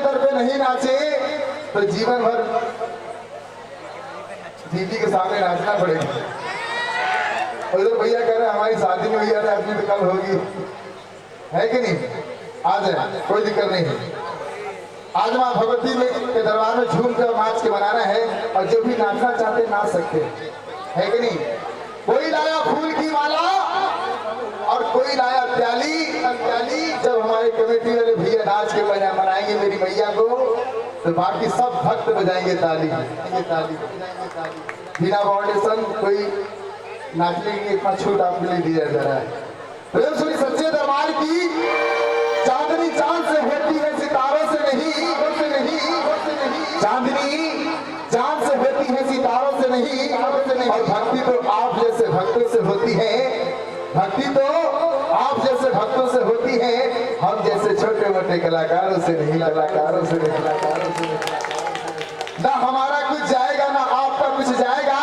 दर पे नहीं नाचे तो जीवन भर दीदी के सामने नाचना पड़ेगा। उधर भैया कह रहे हमारी शादी में भैया अपनी तो कल होगी, है कि नहीं? आ जाए, कोई दिक्कत नहीं है। आज माँ भगवती में के दरबार में झूम कर नाच के बनाना है और जो भी नाचना चाहते नाच सकते है कि नहीं? कोई लाया फूल की माला और कोई लाया प्याली। जब हमारे कमेटी वाले भैया नाच के मनाएंगे मेरी मैया को तो बाकी सब भक्त बजाएंगे ताली। बिना फाउंडेशन कोई नाचने की इतना छूट आपके लिए दिया जा रहा है। प्रेम सुनी सच्चे दरबार की। चांदनी चांद से होती है सितारों से नहीं। चांदनी चांद से होती है सितारों से नहीं। और भक्ति तो आप जैसे भक्तों से होती है। भक्ति तो आप जैसे भक्तों से होती है, हम जैसे छोटे मोटे कलाकारों से नहीं। ना हमारा कुछ जाएगा ना आपका कुछ जाएगा।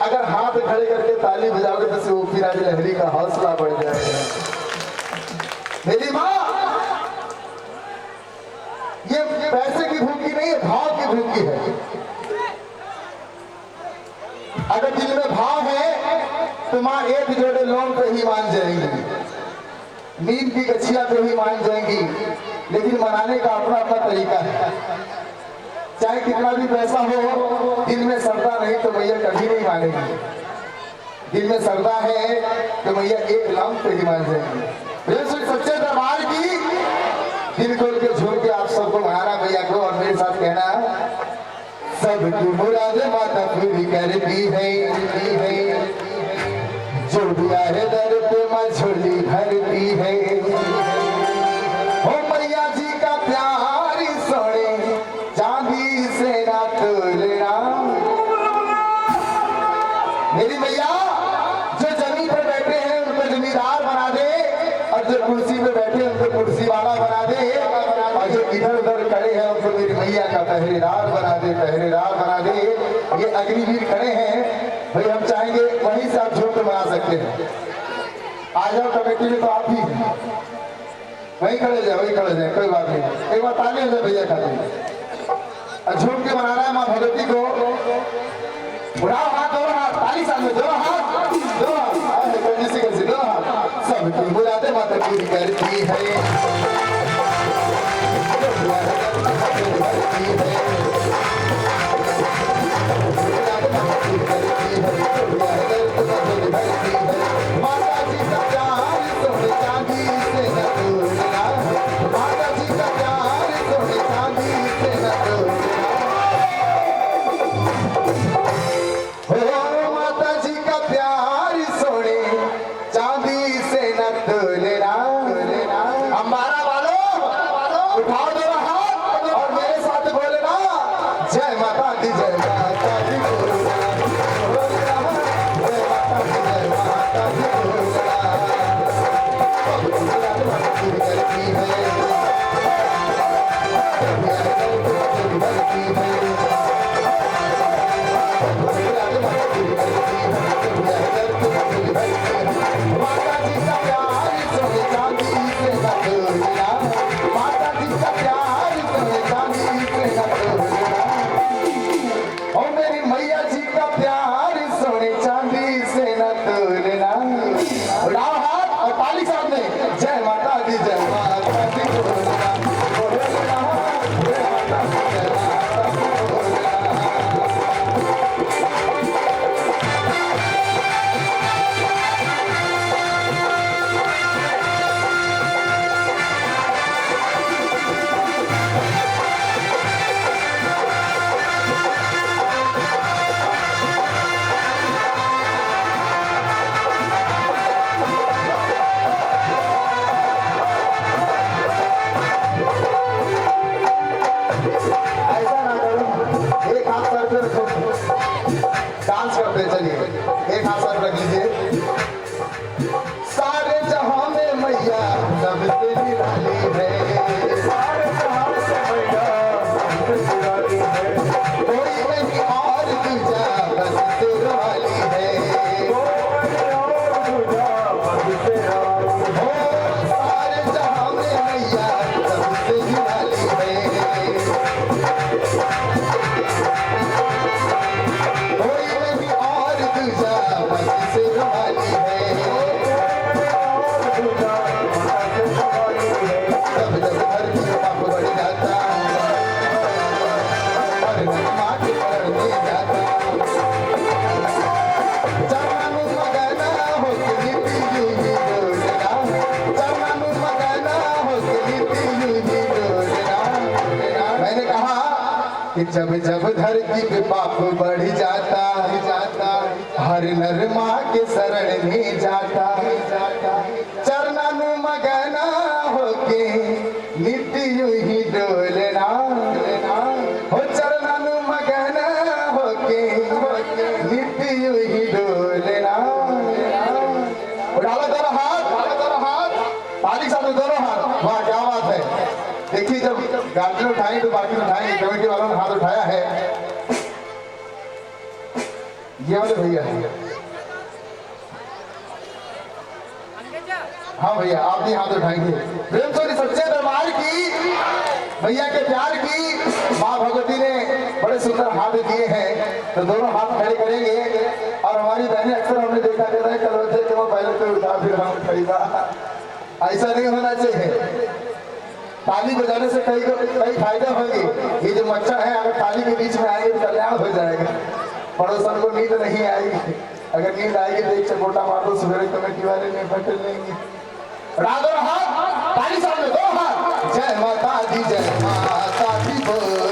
अगर हाथ खड़े करके ताली बजाओगे तो ओपी राज लहरी का हौसला बढ़ जाएगा। मेरी माँ ये पैसे की भूखी नहीं है, भाव की भूखी है। अगर दिल में भाव है तो माँ एक जोड़े लोन पे ही मान जाएंगी, नींद की गछिया पे ही मान जाएंगी। लेकिन मनाने का अपना अपना तरीका है। चाहे कितना भी पैसा हो, दिल में श्रद्धा नहीं तो मैया कभी नहीं मानेगी। दिल में श्रद्धा है तो मैया एक लम्ब पे ही मान जाएंगी। सच्चे दरबार की दिल खोल के झूम के आप सबको मनाना मैया को और मेरे साथ कहना सबकी मुराद माता पूरी करती है। जो दिया है दर पे माँ झोली भरती है। हो मैया जी का प्यार सोने चांदी से ना तोलना। मेरी मैया जो जमीन पर बैठे हैं उनको जमींदार बना दे और जो कुर्सी पे बैठे हैं उनको कुर्सी वाला बना दे और जो इधर उधर खड़े हैं उनको मेरी मैया का पहरेदार बना दे। ये अग्निवीर खड़े हैं भाई, हम चाहेंगे वहीं से आप झूम के बना सकते हैं। आ जाओ कमेटी में तो आप ही वहीं खड़े जाए, कोई बात नहीं। एक बार ताली हो जाए भैया खाते झूम के बनाना है माँ भगवती को। उड़ाओ हाथ, दो हाथ, ताली साथ में, दो हाथ, दो हाथ। सबकी मुरादें माता पूरी करती है। माता जी का प्यार सोने चांदी से न तोलना। माता जी का प्यार सोने चांदी से न तोलना। हो माता जी का प्यार सोने चांदी से न तोलना। अंबारा वालों उठाओ दो हाथ और मेरे साथ बोलना जय माता दी, जय माता दी बोलना। माता जी का प्यार सोने चांदी से न तोलना। माता जी का प्यार कि जब जब धरती पे पाप बढ़ जाता हर नर माँ के शरण में जाता चरणन मगना होके नित्य यूं ही डोलना हो चरणन मगना होके नित्य यूं ही डोलना। उठाओ दोनों हाथ ताली साथ दोनों हाथ। वाह क्या बात है। देखिए जब गार्जियन उठाएंगे तो बाकी उठाएंगे। कमेटी वालों ने हाथ उठाया है, ये वाले भैया है। हाँ भैया आप भी हाथ उठाएंगे। प्रेम से सच्चे दरबार की, भैया के प्यार की माँ भगवती ने बड़े सुंदर हाथ दिए हैं, तो दोनों हाथ खड़े करेंगे। और हमारी बहनें अक्सर हमने देखा जाता है कलवते कि वो पहले तो उठा फिर हम उठाएगा, ऐसा नहीं होना चाहिए। ताली बजाने से कई फायदे होंगे। ये जो बच्चा है अगर ताली के बीच में आएंगे तो कल्याण हो जाएगा। पड़ोसन को नींद नहीं आएगी, अगर नींद आएगी तो एक चकोटा मार दो, सवेरे कमेटी वाले नहीं पकड़ लेंगे। ताली सामने दो हाथ। जय माता दी बोल।